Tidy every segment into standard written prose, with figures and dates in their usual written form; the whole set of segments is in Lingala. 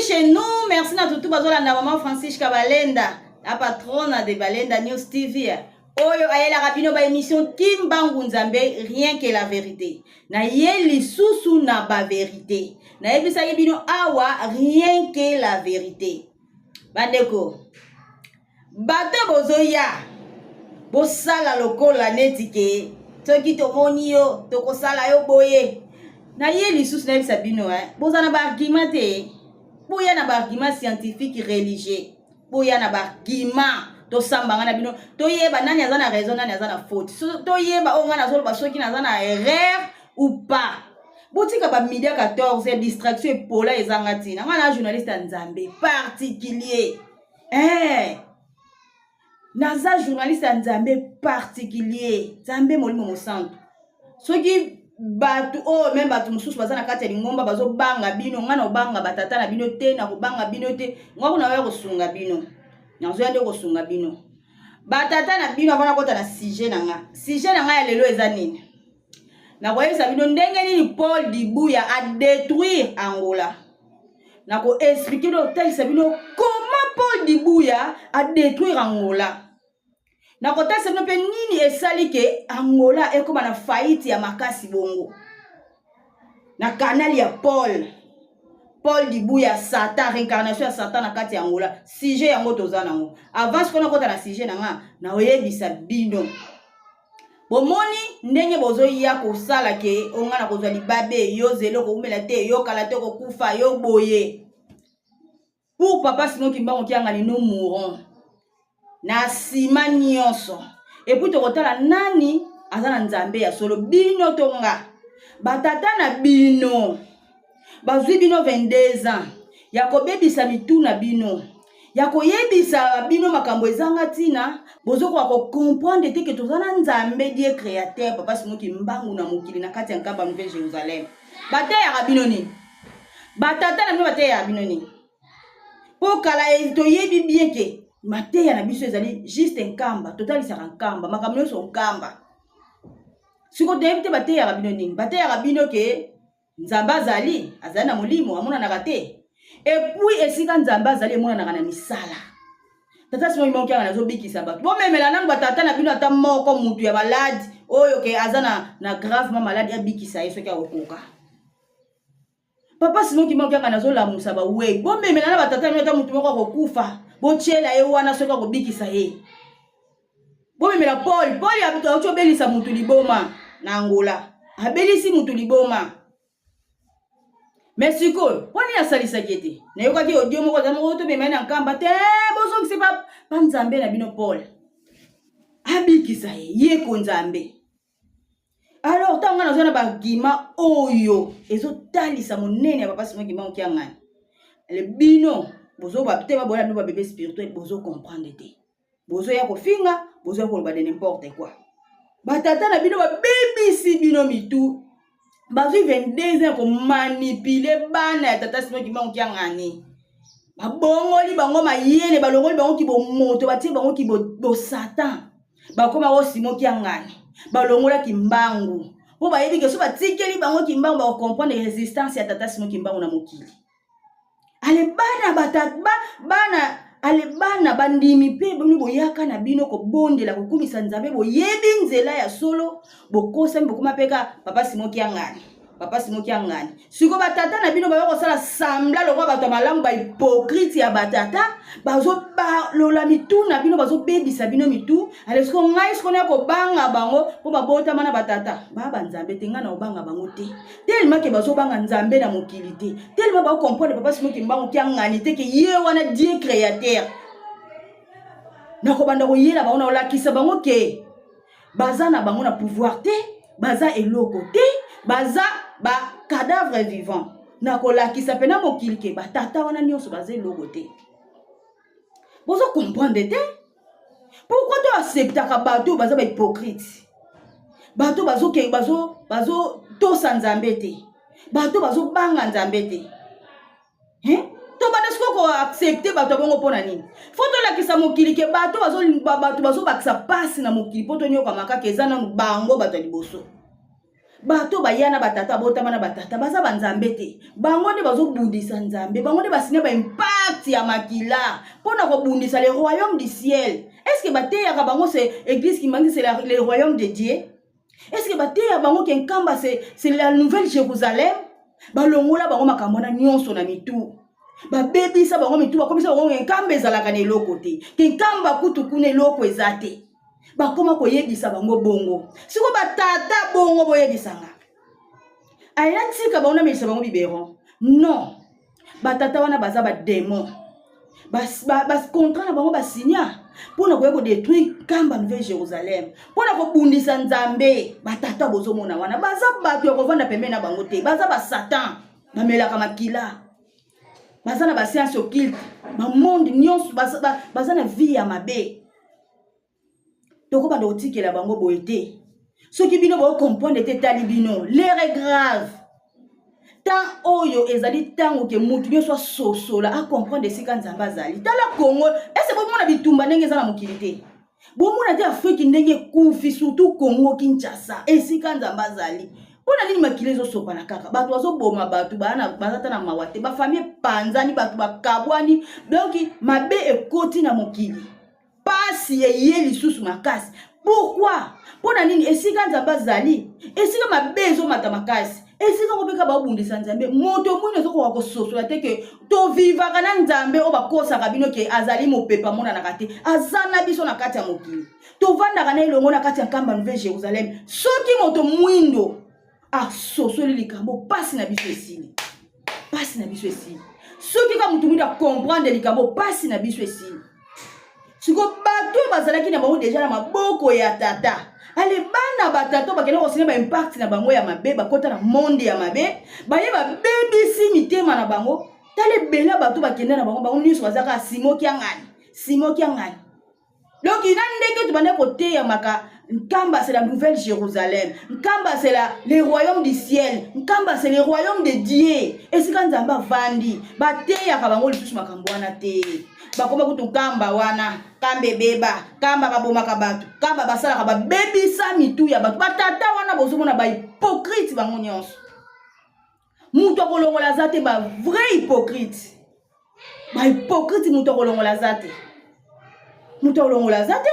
chez nous. Merci à tout bazola na maman Francis Kabalenda, la patronne de Balenda News TV. Oyo ayela rapino ba émission Kimbangu Nzambe, rien que la vérité. Na yeli susu na ba vérité. Na yebisa yebino awa, rien que la vérité. Bandeko. Bate bozoya. Bosala lokola netike. Toki tomoni yo, toko sala yo boye. Na yeli susu na yebisa bino bozana ba argument te. Boya na ba argument scientifique religieux. Boya na ba argument to sambanga na bino. To yeba nani azana raison nani azana faute. To yeba o ngana zolo ba soki na azana erreur ou pas. Botika ba midi 14 distraction et pola ezanga tina. Ngana journaliste Nzambe particulier. Naza journaliste Nzambe particulier. Nzambe molimo mosanto. Soki batu même batu mususu bazana kati ya lingomba bazo banga bino ngana obanga batata na bino te na kobanga bino te ngako na yo kosunga bino nazo yande kosunga bino batata na bino avana kota na sujet na nga ya lelo eza nini na koyebisa bino ndenge nini Paul Dibuya a détruire Angola na ko expliquer do talisa bino comment Paul Dibuya a détruire Angola. Na kota seno pe nini esali ke Angola ekoma na faillite ya makasi bongo. Na kanali ya Paul Dibuya Satan, réincarnation ya Satan na kati ya Angola. Sujet yango toza nango. Avance kona kota na sujet nanga na oyebisa bino. Bomoni ndenge bozo ya kosala ke onga na kozwa libabe yo zelo ko umela te yo kala te ko kufa yo boye. Pour papa sino kimbango kianga ni no mourons. Na sima nyonso et puis tokotala nani azana Nzambe ya solo bino tonga batata na bino bazwi bino 22 ans ya kobebisa mituna bino ya koyebisa bino makambo ezanga tina bozo ko comprendre te ke tozana Nzambe die créateur papa simoki mbangu na mokili na kati ya nkamba Nouvelle Jérusalem bataya bino ni batata na bino bataya bino ni po kala toyebi bien ke mateya na biso ezali juste nkamba totalisaka nkamba makambo nyonso nkamba siko toyebi bateya bino nini bateya bino ke Nzambe azali na molimo amonanaka te et puis esika Nzambe azali emonanaka na misala tata simo imonkianga nazobikisa bato bomemela nango batata na bino ata moko mutu ya malade oyo ke azana na gravement malade abikisa ye soki akokoka papa simo kimonkianga nazolamusa bawe bomemela na batata na bino ata mutu moko akokufa bochela ye wana soka kobikisa ye bomemela Paul ya auto belisa mutu liboma na Angola abelisi mutu liboma mais siko poni ya salisa kete na yoka ki odio moko za moko to bemena na nkamba te bozo kisi pa Nzambe na bino Paul abikisa ye ko Nzambe. Alors tanga na zona ba gima oyo ezotalisa monene ya papa simo gima okianga le bino bozo ba te ba bola no ba bébé spirituel bozo comprendre te bozo ya ko finga bozo ya ko ba de n'importe quoi batata na bino ba bébé bino mitu bazo 22 ans ko manipuler bana ya tata simo kima okianga ni ba bongoli bango mayele ba longoli bango ki bo moto ba tie bango ki bo Satan ba koma o simo kianga ni ba longola kimbangu po ba yebi ke so ba tikeli bango kimbangu ba comprendre résistance ya tata simo kimbangu na mokili. Ale bana bandimi pe bino boyaka na bino ko bondela ko kumisa Nzambe boyebi nzela ya solo bokosa mbokuma peka papa simo kiangani siko batata na bino bayoko sala sambla lokwa bato malamu ba hypocrite ya batata bazo ba lola mitu na bino bazo bebisa bino mitu ale siko ngai siko na ko banga bango po babota mana batata baba Nzambe tenga na obanga bango te tellement ke bazo banga Nzambe na mokili te tellement ba comprendre papa simo kimbango kiangani te ke ye wana Dieu créateur na ko banda ko yela bango na olakisa bango ke baza na bango na pouvoir te baza eloko te baza ba cadavre vivant na kolakisa pena mokili ke batata wana nyonso baza eloko te bozo comprendre te pourquoi to acceptaka bato baza ba hypocrite bato bazo tosa Nzambe te bato bazo banga Nzambe te to badesko ko accepter bato bongo pona nini foto lakisa mokili ke bato bazo bakisa pasi na mokili poto nyoka makaka ezana bango bato liboso bato bayana batata botama na batata baza banzambe te bango nde bazobundisa nzambe bango nde basine ba impact ya makila mpona kobundisa le royaume du ciel. Est-ce que bateyaka bango c'est église qui manque c'est le royaume de Dieu? Est-ce que bateya bango ke nkamba c'est la nouvelle Jérusalem? Balongola bango makambo na nyonso na mitu babebisa bango mitu bakomisa bango nkamba ezalaka na eloko te ke nkamba kutu kuna eloko eza te bakoma koyebisa bango bongo siko batata bongo boyebisanga ayina tika bango namelisa bango biberon non batata wana baza badémon contrat na bango basinya mpona koya kodétruire nkamba nouvelle Jérusalem mpona kobundisa nzambe batata bozomona wana baza bato ya kovanda pembeni na bango te baza basatan bamelaka makila baza na basiance occulte bamonde nyonso baza na vie ya mabe toko bando otikela bango boye te soki bino bocomprendre te tali bino l'air est grave tant oyo ezali tango ke mutu nyonso asosola acomprendre esika nzambe azali tala Congo ese bomona bitumba ndenge eza na mokili te bomona te Afrique ndenge ekufi surtout Congo Kinshasa esika nzambe azali mpona nini makili ezosopana kaka bato bazoboma bato bazata na mawa te bafamille epanzani bato bakabwani donc mabe ekoti na mokili pasi eye lisusu makasi pourquoi mpona nini esika nzambe azali esika mabe ezomata makasi esika ngopeka babundisa nzambe moto mwini ezokoka kososola te ke tovivaka na nzambe oyo bakosaka bino ke azali mopepa monanaka te aza na biso na kati ya mokili tovandaka na elongo na kati ya nkamba nouvelle Jérusalem soki moto mwindo asosoli likambo pasi na biso esili pasi na biso esili soki ka moto mwindo akomprendre likambo pasi na biso esili siko bato bazalaki na bango deja na maboko ya tata ale bana batata bakende kosine ba impact na bango ya mabe bakota na monde ya mabe baye babebisi mitema na bango tale bela bato bakende na bango nyonso bazaka simoki angani donc ina ndenge tubande koteya maka nkamba c'est la nouvelle Jérusalem nkamba c'est le royaume du ciel nkamba c'est le royaume de Dieu esika nzambe avandi bateyaka bango lisusu makambo wana te bakoma kutu nkamba wana kambe beba kamba babomaka bato kamba basalaka babebisa mitu ya bato batata wana bozomona bahypocrite bango nyonso mutu akolongola za te bavrai hypocrite bahypocrite mutu akolongola za te mutu akolongola za te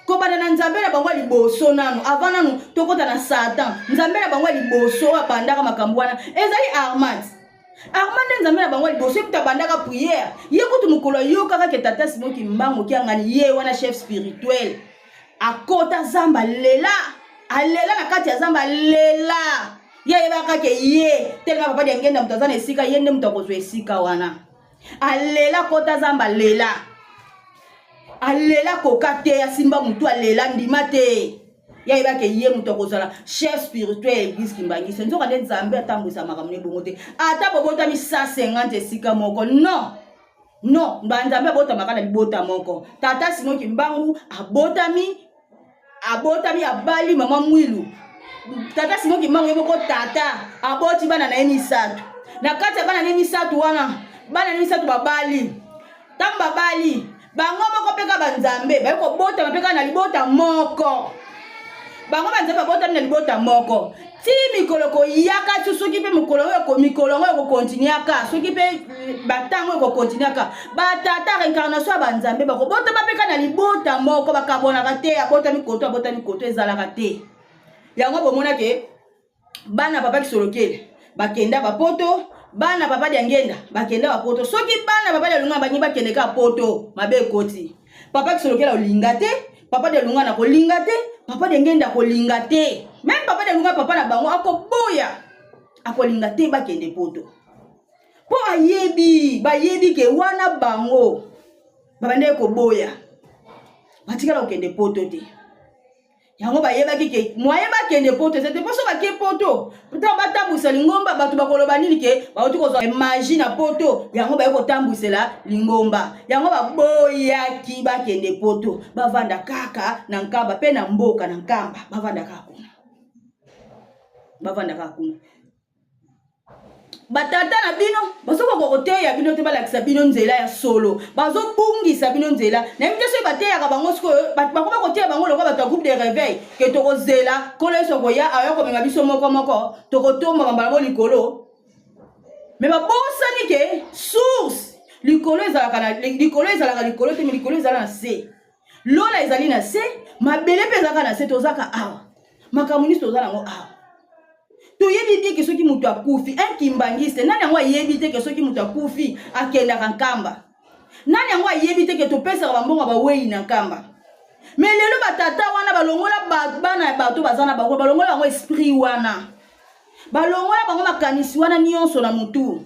kobana na nzambe na bango liboso nanu avant nanu tokota na Satan nzambe na bango liboso apandaka makambo wana ezali Armand nzambe na bango liboso ekuta bandaka prière ye kutu mukolo yokaka ke tata Simoki Mbango kiangani ye wana chef spirituel akota zamba alela na kati ya zamba alela ye yebaka ke ye telema papa de ngenda mutazana esika ye nde mutakozwa esika wana alela kota zamba alela koka te asimba mutu alela ndima te ya yebake ye mutu akozala chef spirituel église Kimbangisi nzoka nde nzambe atambwisa makambo ne bongo te ata bobotami 150 esika moko non nzambe abotamaka na libota moko tata Simoki Mbangu abotami abali mama Mwilu tata Simoki Mbangu yeboko tata aboti bana na ye misato na kati ya bana na ye misato wana bana na misato babali tamba babali bango moko peka banzambe bayeko bota peka na libota moko bango banzambe bota na libota moko ti mikolo ko yaka tu soki pe mikolo ko continuaka soki pe batango ko continuaka batata reincarnation banzambe bako bota peka na libota moko bakabona te abota mikoto ezalaka te yango bomona ke bana papa kisolokele bakenda bapoto bana papa de ngenda bakenda bapoto soki bana papa de lunga banyi bakende ka poto mabe koti papa kisolokela olinga te papa de lunga na kolinga te papa de ngenda kolinga te même papa de lunga papa na bango akoboya akolinga te bakende poto po bayebi ke wana bango babande koboya batikala okende poto te yango bayebaki ke moye bakende poto c'était pas so bake poto puta batambwisa lingomba bato bakoloba nini ke bauti kozwa magie na poto yango baye kotambwisela lingomba yango baboyaki bakende poto bavanda kaka na nkamba pe na mboka na nkamba bavanda kaka kuna batata na bino basoko kokoteya bino te balakisa bino nzela ya solo bazobungisa bino nzela na mite so bateyaka bango sikoyo bakoma koteya bango lokwa bato ya groupe de réveil ke tokozela kolo yeso koya aya komenga biso moko tokotomba bambala mo likolo me babosani ke source likolo ezalaka likolo te me likolo ezala na se lola ezali na se mabele mpe ezalaka na se tozaka awa makambo nyonso toza nango awa toyebi te ke soki moto akufi inkimbangiste nani yango ayebi te ke soki moto akufi akendaka nkamba nani yango ayebi te ke topesaka bambongo bawei na nkamba me lelo batata wana balongola bana ya bato baza na bango balongola bango esprit wana balongola bango makanisi wana nyonso na motu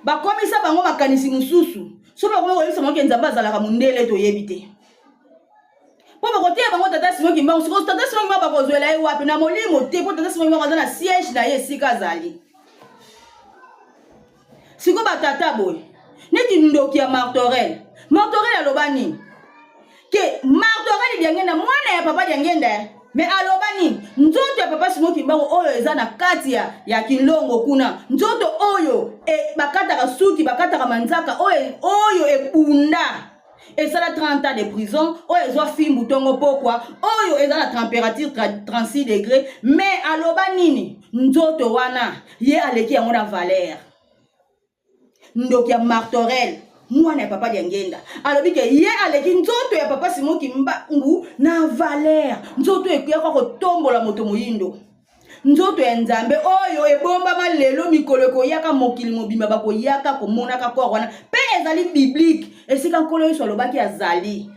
bakomisa bango makanisi mosusu so bakomi koyebisa bango ke nzambe azalaka mondele toyebi te po bakoteya bango tata Simon Kimbangu sikoyo tata Simon Kimbangu bakozwela ye wapi na molimo te po tata Simon Kimbangu aza na siège na ye esika azali sikoyo batata boye neti ndoki ya Martorel aloba nini ke Martorel diangenda mwana ya papa diangenda me aloba nini nzoto ya papa Simon Kimbangu oyo eza na kati ya Kilongo kuna nzoto oyo bakataka suki bakataka manzaka oyo ebunda ezala 30 ans de prison oyo ezwa fimbu tongo pokwa oyo ezala température 36 degrés mais aloba nini nzoto wana ye aleki yango na valeur ndoki ya Martorel mwana ya papa diangenda alobi ke ye aleki nzoto ya papa Simon Kimbangu na valeur nzoto ekuyaka kotombola moto moyindo nzoto ya nzambe oyo ebombama lelo mikolo koyaka mokili mobimba bakoyaka komonaka kor wana pe ezali biblique esika nkolo yesu alobaki azali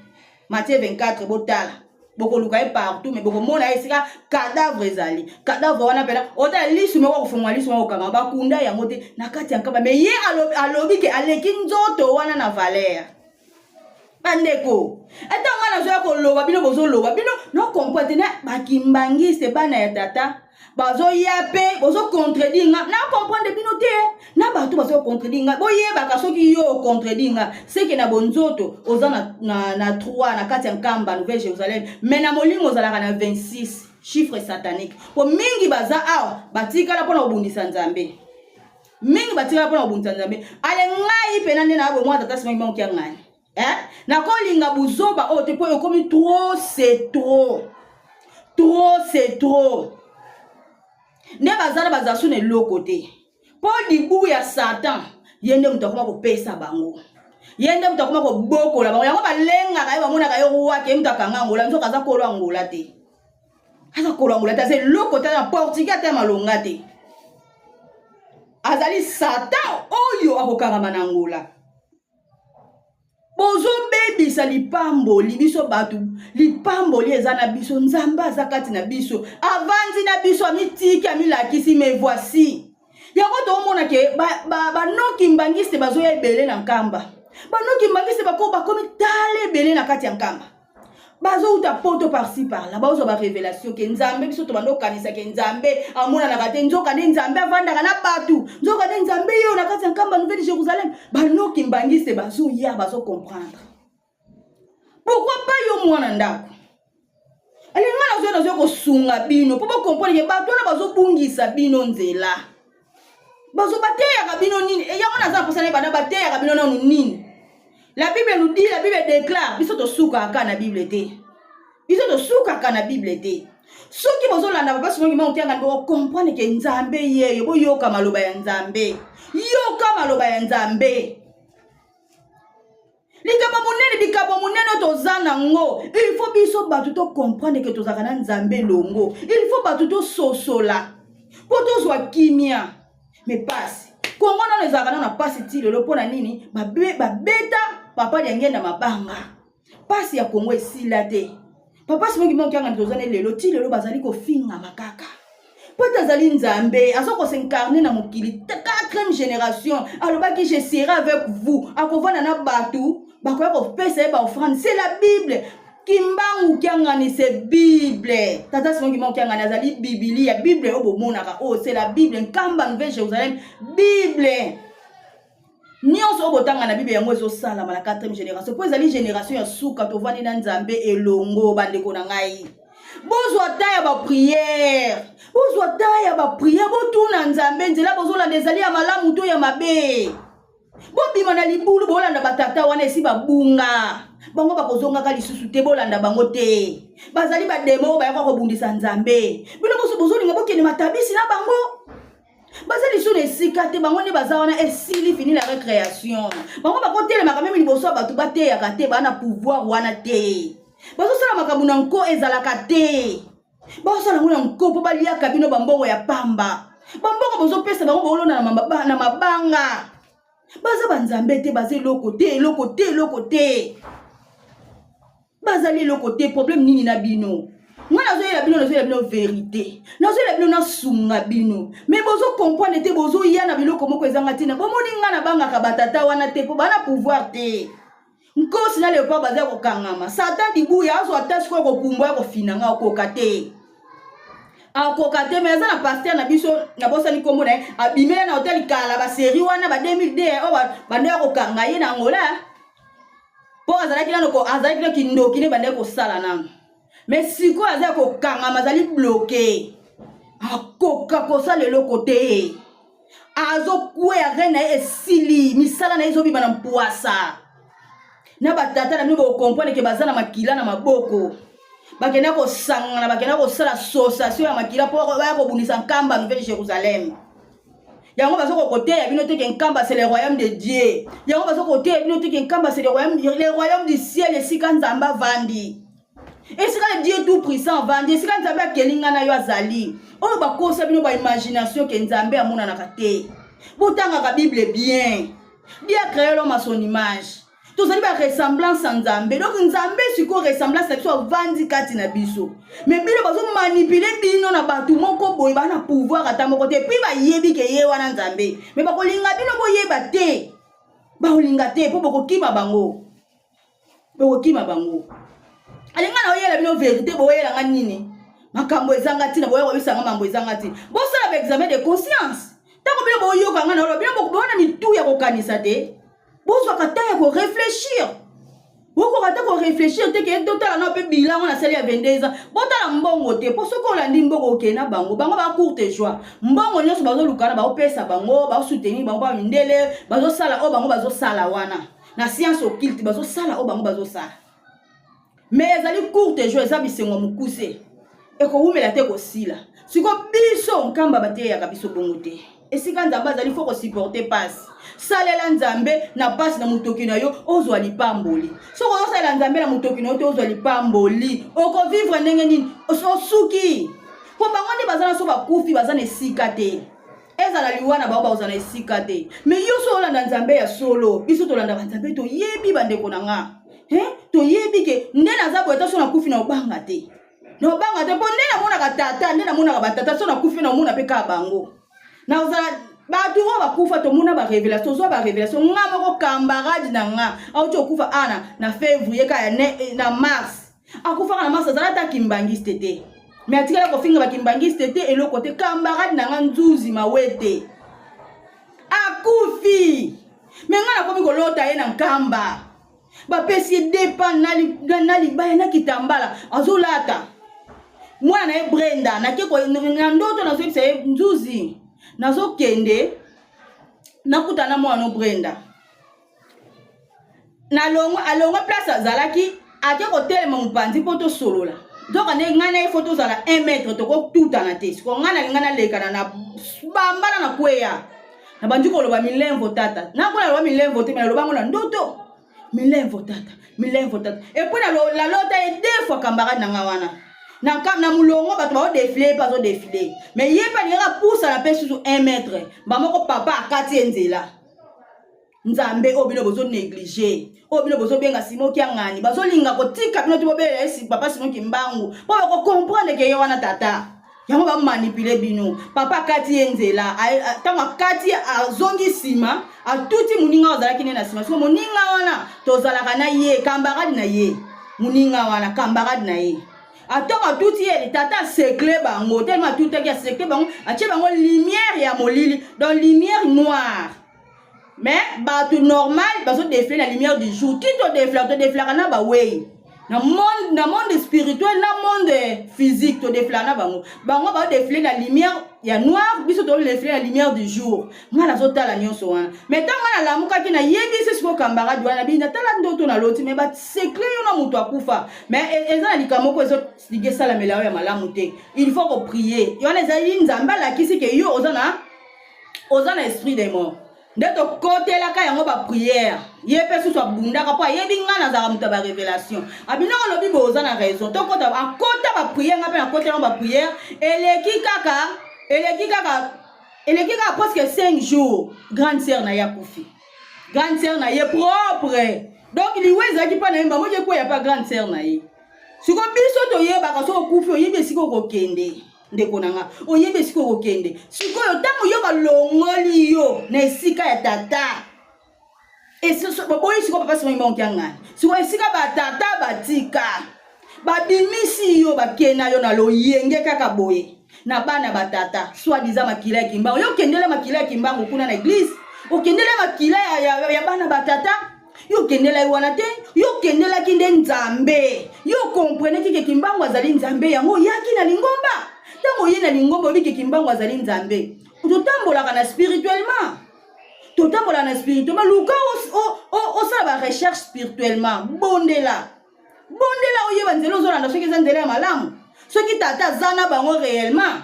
Matthieu 24 botala bokoluka ye partout mais bokomona esika cadavre ezali cadavre wana pena ota lisu moko kofungwa lisu moko kokanga bakunda yango te na kati ya nkamba mais ye alobi ke aleki nzoto wana na valeur bandeko ata nga nazoya koloba bino bozoloba bino no comprendre na bakimbangiste bana ya tata bazo yape bozo contredire nga na comprendre bino te na bato bazo contredire nga boyebaka soki yo contredire nga seke na bonzoto oza na 3 na kati ya nkamba Nouvelle Jérusalem mais na molimo ozalaka na 26 chiffre satanique po mingi baza awa batikala mpona kobundisa nzambe mingi batikala mpona kobundisa nzambe ale ngai pena nde na abo mwa tata Simon Kimbangu kia ngani na kolinga buzoba oyo te po ekomi trop c'est trop ne bazala bazasu ne loko te po dibu ya Satan yende mutu akoma kopesa bango yende mutu akoma kobokola bango yango balengaka ye bamonaka ye wake mutu akanga ngola nzoka aza kolo angola te aza loko te na portugais te malonga te azali Satan oyo akokangama na ngola bozo bebisa lipamboli biso batu lipamboli eza na biso nzambe aza kati na biso avanzi na biso amitiki amilakisi me voici yango toomona ke banoki mbangiste bazoya ebele na nkamba banoki mbangiste bakomi tala ebele na kati ya nkamba bazouta poto par-ci par-là bazwa ba révélation ke nzambe biso tobando kanisa ke nzambe amonanaka te nzoka nde nzambe avandaka na batu nzoka nde nzambe yo na kati ya nkamba Nouvelle Jérusalem banoki mbangiste bazoya bazo comprendre pourquoi pas yo mwana ndako alinga nazo kosunga bino po comprendre ke bato na bazobungisa bino nzela bazobatelaka bino nini yango naza posana bana batelaka bino nanu nini. La Bible nous dit, la Bible déclare, biso to suka ka na Bible te. Biso to suka ka na Bible te. Soki bozo landa papa Simon Kimbangu tianga ndo comprendre ke nzambe yeyo bo yoka maloba ya nzambe. Yoka maloba ya nzambe. Likabo munene to zana ngo. Il faut biso batu to comprendre ke to zakana nzambe longo. Il faut batu to sosola. Poto zwa kimia. Mais passe. Kongo na ezakana na passe ti lelo pona nini? Beta papa diangenda mabanga. Passe ya Kongo esila te. Papa Simon Kimbangu kianga ntozane lelo ti lelo bazali ko finga makaka. Pota zali nzambe azoko s'incarner na mokili 4e génération. Alobaki je serai avec vous. Akovana na batu bakoya ko pesa ba offrande. C'est la Bible. Kimbangu kiangani c'est Bible. Tata Simon Kimbangu kiangani azali Biblia. Bible obo monaka. Oh c'est la Bible. Nkamba Nouvelle Jérusalem. Bible. Nyonso obo tanga na Bible yango ezo sala na 4e génération. Po ezali génération ya suka tovani na nzambe elongo bandeko na ngai. bozwa ta ya ba prière bozwa ta ya ba prière botuna nzambe nzela bozolanda ezali ya malamu to ya mabe bobima na libulu bolanda batata wana esi babunga bango bakozongaka lisusu te bolanda bango te bazali bademo bayaka kobundisa nzambe bino boso bozolinga bokende matabisi na bango baza lisusu esika te bango nde baza wana esili fini la récréation bango bakotelemaka meme liboso ya bato bateyaka te bana pouvoir wana te bazosala makambo na nko ezalaka te bazosala yango na nko mpo baliaka bino bambongo ya pamba bambongo bozopesa bango bolona na mabanga baza banzambe te baza eloko te bazali eloko te problème nini na bino nga nazoyela bino vérité nazoyela bino nasunga bino mais bozo comprendre te bozoya na biloko moko ezanga ntina bomoni nga na bangaka batata wana te mpo bana pouvoir te nkosi na leopard baza kokangama satan dibuya azwa ata sikoyo kopumbwa ya kofinanga okoka te akoka te mais aza na paster na biso na bosani kombo na ye abimela na hotel kala basérie wana ba 2002 oyo bande ya kokanga ye na Angola mpo azalaki na kindoki nde bande kosala nano mais sikoyo aza kokangama azali bloke akoka kosala eloko te azokweya reine na ye esili misala na ye ezobima na mpwasa na batata na bino bokomprendre ke baza na makila na maboko bakenda kosangana bakenda kosala association ya makila mpo baya kobundisa nkamba nouvelle Jérusalem yango bazokoteya bino te ke nkamba c'est le royaume de Dieu yango bazokoteya bino te ke nkamba c'est le royaume du ciel esika nzambe avandi esika le Dieu tout puissant avandi esika nzambe akelinga na yo azali oyo bakosa bino baimagination ke nzambe amonanaka te botangaka Bible bien Dieu a créé l'homme à son image tozali ba ressemblance en nzambe donc nzambe siko ressemblance na biso avandi kati na biso mais bino bazo manipuler bino na batu moko boye bana pouvoir ata moko te puis bayebi ke ye wana nzambe mais bakolinga bino boyeba te baolinga te po bokokima bango alinga na oyela bino vérité boyela nga nini makambo ezanga tina boye kobisanga mambo ezanga tina bosala ba examen de conscience tango bino boyoka nga na olo bino bokobona mitu ya kokanisa te bozwa kata ya ko réfléchir boko kata ko réfléchir te ke totala na pe bilan on a sali ya 22 ans botala mbongo te po soko olandi mbongo ke na bango ba courte joie mbongo nyoso bazo lukana ba opesa bango ba soutenir bango ba mindele bazo sala o bango bazo sala wana na science occulte bazo sala o bango bazo sala mais ezali courte joie eza bisengo mukuse eko humela te ko sila siko biso nkamba bate ya kabiso bongo te esika nzambe azali fo ko supporter passe salela nzambe na passe na mutoki na yo ozwa lipamboli soko osalela nzambe na mutoki na yo te ozwa lipamboli oko vivre ndenge nini osuki po bango nde baza na so bakufi baza na esika te ezala liwa na bango baza na esika te mais yo so olanda nzambe ya solo biso tolanda nzambe toyebi bandeko na nga toyebi ke nde naza boye ta so nakufi na obanga te mpo nde namonaka tata nde namonaka batata so nakufi na omona mpe kaka bango na ozala batu oyo bakufa tomona barévélation tozwa barévélation nga moko camarade na nga auti okufa ana na février kaya na mars akufaka na mars azala ata kimbangiste te mais atikala kofinga bakimbangiste te eloko te camarade na nga nzuzi mawete akufi me nga nakomi kolota ye na nkamba bapesi ye depa na libaya na kitambala azolata mwana na ye Brenda na ndoto nazoyebisa ye nzuzi nazokende nakutana mwana Brenda alongwa place azalaki ake kotelema mopanzi mpo tosolola donc nde ngai na ye fo tozala 1 mètre tokotutana te siko ngai nalinga nalekana na bambana na kweya na bandi koloba milemvo tata nakola loba milemvo te me nalobango na ndoto milemvo tata epuis nalota ye 2 fois camarade na nga wana na mulongo bato bao défilé pas au défilé mais yepa nira pousse la pêche sur 1 mètre bamoko papa akati enzela nzambe obino bozo négliger obino bozo benga simo kiangani bazo linga kotika bino to bobela esi papa simo kimbangu po ko comprendre ke yo wana tata yango ba manipuler bino papa akati enzela tanga kati azongi sima atuti muninga ozalaki na sima so muninga wana tozalaka na ye camarade na ye muninga wana camarade na ye atoma tout ye tata secret bango tellement tout est secret bango atie bango lumière ya molili donc lumière noire mais ba tout normal bazo défiler la lumière du jour qui to défler na ba wey Na monde spirituel, na monde physique, to défler na bango. Bango ba défler la lumière ya noir, biso to défler la lumière du jour. Nga la zota la nyonso wana. Mais tant nga la muka ki na yebi se siko kambara dwana bi na tala ndoto na loti mais ba secret yo na muto akufa. Mais eza likamo ko ezo stige sala melao ya malamu te. Il faut ko prier. Yo na zali nzamba la kisi ke yo ozana esprit des morts. Ndeto côté la ka yango ba prière. Yepe sou so bundaka po yebi nga na za muta ba révélation. Abino lobi boza na raison. To kota a kota ba prière nga pe na kota ba prière. Eleki kaka presque 5 jours. Grande sœur na ya kufi. Grande sœur na ye propre. Donc il weza ki pa na mba mo je ko ya pa grande sœur na ye. Siko biso to ye ba ka so kufi yebi siko ko kende. Ndeko nanga oyebe siko kokende sikoyo tango yo balongoli yo na esika ya tata eso boboyi siko papa sima imba okianga siko esika batata batika babimisi yo bakena yo na loyenge kaka boye na bana batata soit disant makila ya kimbango yo kendele makila ya kimbango kuna na église okendele makila ya bana batata yo kendela wana te yo kendela kinde nzambe yo comprendre ki kimbango azali nzambe yango yaki na lingomba. Tango yena lingombo biki kimbango azali nzambe. Totambola kana spirituellement. Totambola na spirituellement. Luka o sa ba recherche spirituellement. Bondela oye banzelo zo na soki zanzela ya malamu. Soki tata zana bango réellement.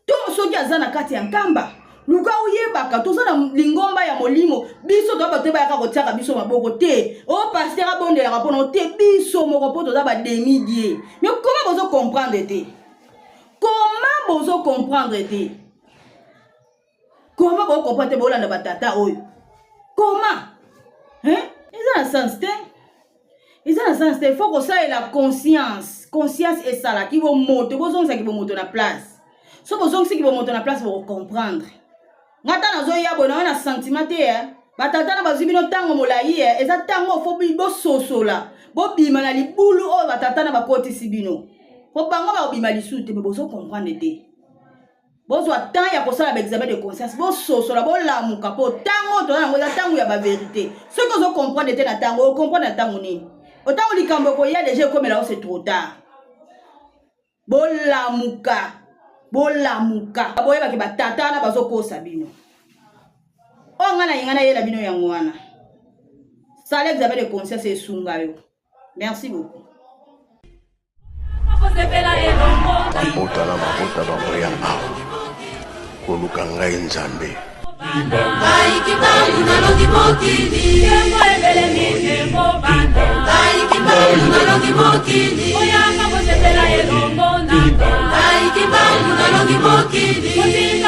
To soki azana kati ya nkamba. Luka oyebaka tozana lingomba ya molimo. Biso to ba teba ya kotiaka biso maboko te. O pasteur abondela rapona te biso moko poto za ba demi-dieu. Mais comment vous comprendre te? Comment vous comprendre te? Comment vous comprendre te bolanda batata oyo? Comment? Hein? Ils ont un sens te? Ils ont un sens te. Il faut que ça ait la conscience. Conscience est ça là qui va monter. Vous avez qui va monter na place. So vous avez qui va monter na place pour comprendre. Ngata na zo ya bona na sentiment te hein. Batata na bazibino tango molai hein. Eza tango faut bi bo sosola. Bo bima na libulu o batata na bakoti sibino. Faut bango ba bima lisute mais bozo comprendre te. Bozo temps ya kosala ba examen de conscience. Bo sosola bo lamuka po tango to na ngoza tango ya ba vérité. Ce que vous comprendre te na tango, o comprendre na tango nini. Otango likambo ko ya déjà comme là c'est trop tard. Bo lamuka. Aboyeba ki batata na bazokosa bino. O ngana yingana yela bino yango wana. Sala examen de conscience esunga yo. Merci beaucoup. Mabota bamboya awa koluka ngai nzambe Mokili